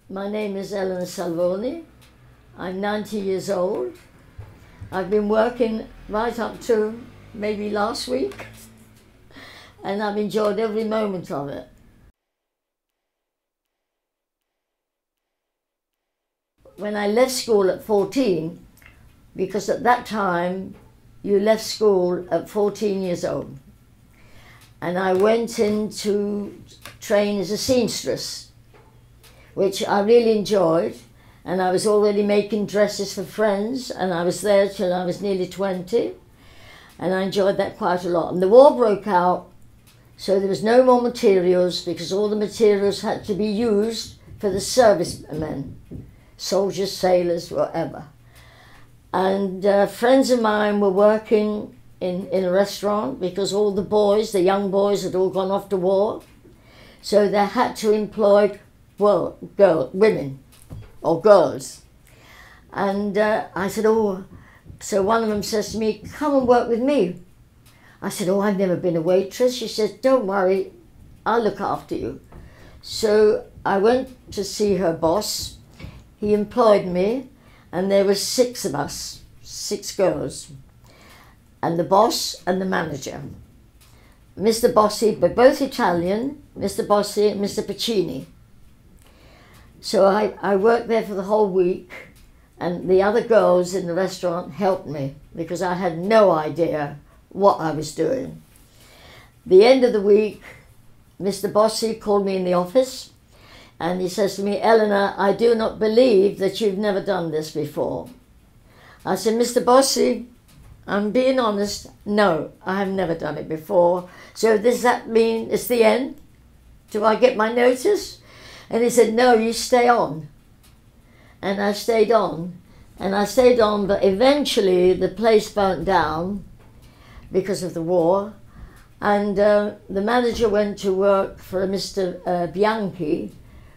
My name is Elena Salvoni. I'm 90 years old. I've been working right up to maybe last week, and I've enjoyed every moment of it. When I left school at 14, because at that time you left school at 14 years old, and I went in to train as a seamstress, which I really enjoyed, and I was already making dresses for friends, and I was there till I was nearly 20, and I enjoyed that quite a lot. And the war broke out, so there was no more materials, because all the materials had to be used for the servicemen, soldiers, sailors, whatever. And friends of mine were working in a restaurant, because all the boys, the young boys, had all gone off to war, so they had to employ women or girls. And I said, oh, so one of them says to me, come and work with me. I said, oh, I've never been a waitress. She said, don't worry, I'll look after you. So I went to see her boss. He employed me, and there were 6 of us, 6 girls, and the boss and the manager. Mr. Bossi, but both Italian, Mr. Bossi and Mr. Piccini. So I worked there for the whole week, and the other girls in the restaurant helped me because I had no idea what I was doing. The end of the week, Mr. Bossi called me in the office, and he says to me, Eleanor, I do not believe that you've never done this before. I said, Mr. Bossi, I'm being honest, no, I have never done it before. So does that mean it's the end? Do I get my notice? And he said, no, you stay on. And I stayed on, but eventually the place burnt down because of the war. And the manager went to work for a Mr. Bianchi,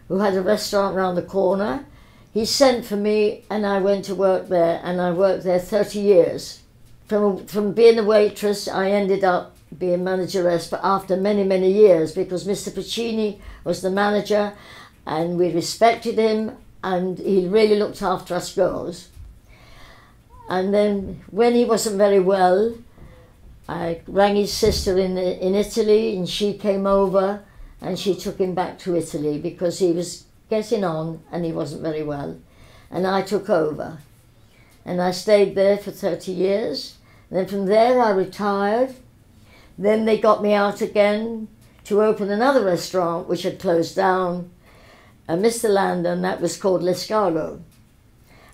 who had a restaurant around the corner. He sent for me, and I went to work there, and I worked there 30 years. From being a waitress, I ended up being manageress, but after many, many years, because Mr. Piccini was the manager, and we respected him, and he really looked after us girls. And then when he wasn't very well, I rang his sister in Italy, and she came over, and she took him back to Italy because he was getting on and he wasn't very well. And I took over. And I stayed there for 30 years. And then from there I retired. Then they got me out again to open another restaurant which had closed down, Mr. Landon, that was called L'Escargot.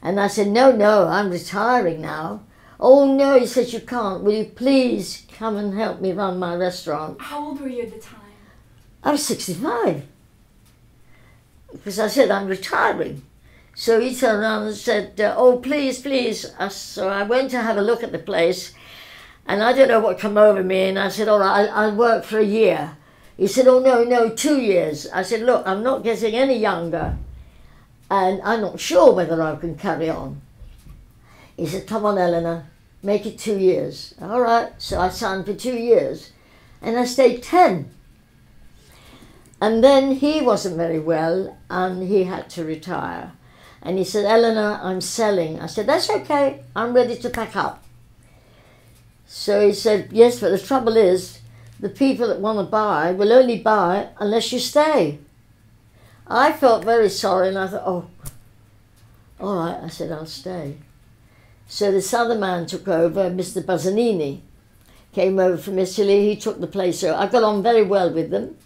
And I said, no, I'm retiring now. Oh no, he said, you can't. Will you please come and help me run my restaurant? How old were you at the time? I was 65. Because I said, I'm retiring. So he turned around and said, oh, please. So I went to have a look at the place, and I don't know what came over me, and I said, all right, I'll work for a year. He said, oh, no, 2 years. I said, look, I'm not getting any younger, and I'm not sure whether I can carry on. He said, come on, Eleanor, make it 2 years. All right, so I signed for 2 years, and I stayed 10. And then he wasn't very well, and he had to retire. And he said, Eleanor, I'm selling. I said, that's okay, I'm ready to pack up. So he said, yes, but the trouble is, the people that want to buy will only buy unless you stay. I felt very sorry, and I thought, oh, all right, I said, I'll stay. So this other man took over, Mr. Bazzanini, came over from Italy. He took the place over. I got on very well with them,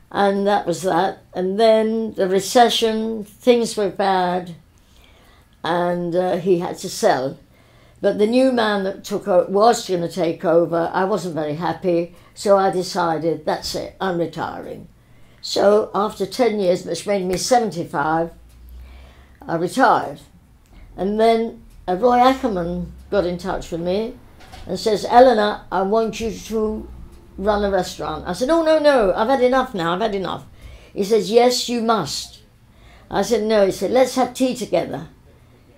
and that was that. And then the recession, things were bad, and he had to sell. But the new man that took over, was going to take over, I wasn't very happy, so I decided, that's it, I'm retiring. So after 10 years, which made me 75, I retired. And then Roy Ackerman got in touch with me and says, Eleanor, I want you to run a restaurant. I said, oh, no, I've had enough now, I've had enough. He says, yes, you must. I said, no. He said, let's have tea together.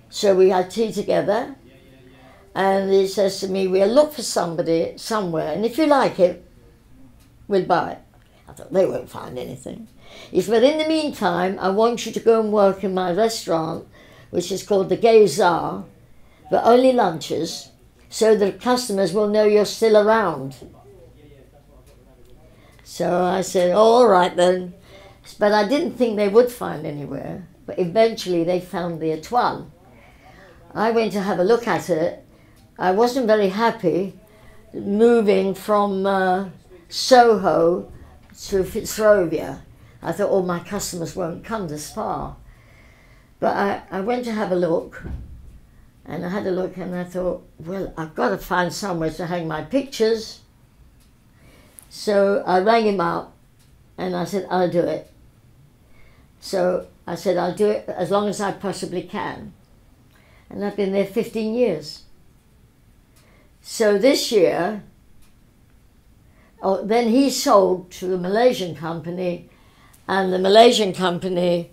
So we had tea together, and he says to me, we'll look for somebody somewhere, and if you like it, we'll buy it. I thought, they won't find anything. He said, but in the meantime, I want you to go and work in my restaurant, which is called the Gay Czar, but only lunches, so the customers will know you're still around. So I said, all right then. But I didn't think they would find anywhere. But eventually they found the étoile. I went to have a look at it. I wasn't very happy moving from Soho to Fitzrovia. I thought, oh, my customers won't come this far. But I went to have a look, and I had a look and I thought, well, I've got to find somewhere to hang my pictures. So I rang him up and I said, I'll do it. So I said, I'll do it as long as I possibly can. And I've been there 15 years. So this year, then he sold to the Malaysian company, and the Malaysian company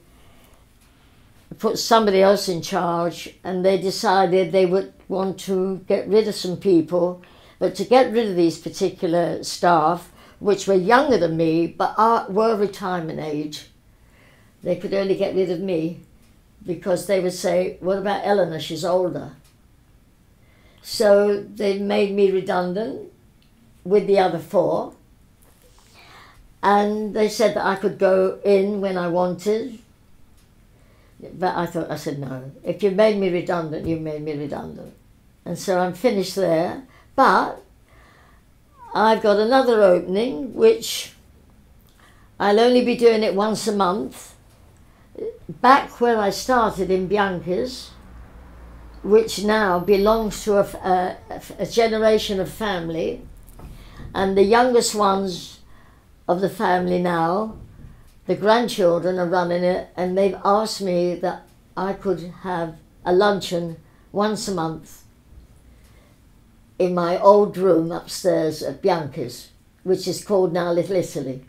put somebody else in charge, and they decided they would want to get rid of some people. But to get rid of these particular staff, which were younger than me, but were retirement age, they could only get rid of me because they would say, what about Elena? She's older. So they made me redundant with the other 4. And they said that I could go in when I wanted. But I said, no. If you made me redundant, you made me redundant. And so I'm finished there. But I've got another opening, which I'll only be doing it once a month. Back where I started in Bianca's, which now belongs to a generation of family, and the youngest ones of the family now, the grandchildren are running it, and they've asked me that I could have a luncheon once a month in my old room upstairs at Bianca's, which is called now Little Italy.